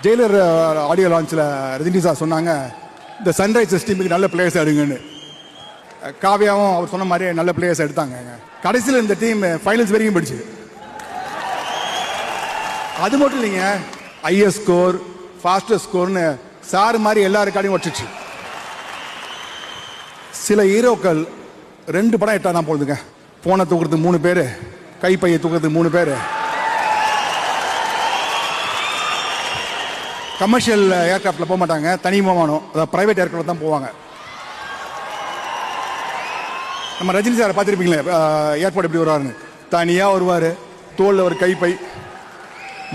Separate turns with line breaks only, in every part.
Jailer audio லான்ச்சில் Rajini sir சொன்னாங்க, இந்த Sunrisers டீமுக்கு நல்ல பிளேயர்ஸ் எடுங்கன்னு. காவியாவும் அவர் சொன்ன மாதிரி நல்ல பிளேயர்ஸ் எடுத்தாங்க. கடைசியில் இந்த டீம் ஃபைனல்ஸ் வரைக்கும் படிச்சு. அது மட்டும் இல்லைங்க, ஐஎஸ் ஸ்கோர், ஃபாஸ்டஸ்ட் ஸ்கோர்னு சார் மாதிரி எல்லா ரெக்கார்டையும் வச்சுச்சு. சில ஹீரோக்கள் 2 படம் எட்டா தான் போகுதுங்க. போனை தூக்குறதுக்கு 3 பேர், கைப்பையை தூக்குறதுக்கு 3 பேர். கமர்ஷியல் ஏர்கிராஃப்டில் போக மாட்டாங்க, தனி விமானம், அதாவது பிரைவேட் ஏர்கிராஃப்ட் தான் போவாங்க. நம்ம ரஜினி சாரை பார்த்துருப்பீங்களே, ஏர்போர்ட் எப்படி வருவாருன்னு. தனியாக வருவார், தோளில் ஒரு கைப்பை,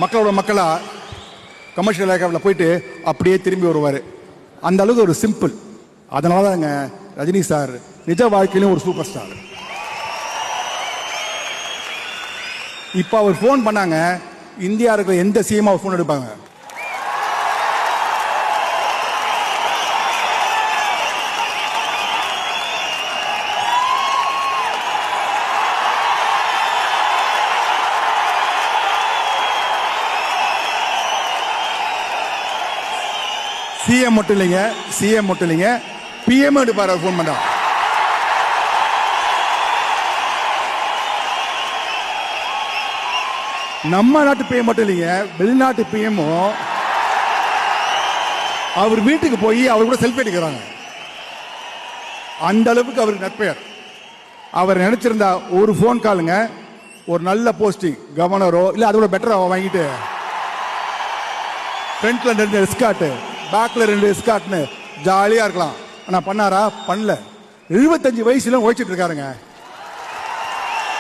மக்களோட மக்களாக கமர்ஷியல் ஏர்கிராஃப்டில் போயிட்டு அப்படியே திரும்பி வருவார். அந்த அளவுக்கு ஒரு சிம்பிள். அதனால தாங்க ரஜினி சார் நிஜ வாழ்க்கையிலும் ஒரு சூப்பர் ஸ்டார். இப்போ அவர் ஃபோன் பண்ணாங்க, இந்தியா இருக்கிற எந்த சிஎம் அவர் ஃபோன் எடுப்பாங்க? சிஎம் மட்டும் இல்லைங்க, பிஎம் எடுப்பார் அவர் ஃபோன் பண்ணா. நம்ம நாட்டு பிஎம் மட்டும் இல்லைங்க, வெளிநாட்டு பிஎம்மும் அவர் வீட்டுக்கு போய் அவர் கூட செல்ஃபி எடுக்கிறாங்க. அந்த அளவுக்கு அவருக்கு நற்பெயர். அவர் நினைச்சிருந்தா ஒரு ஃபோன் காலுங்க, ஒரு நல்ல போஸ்டிங், கவர்னரோ இல்லை அதோட பெட்டரா வாங்கிட்டு ஃப்ரண்ட்ல 2 எஸ்கார்ட், பேக்ல 2 எஸ்கார்ட்னு ஜாலியா இருக்கலாம். ஆனா பண்ணாரா? பண்ணல. 75 வயசுல உழைச்சிட்டு இருக்காருங்க.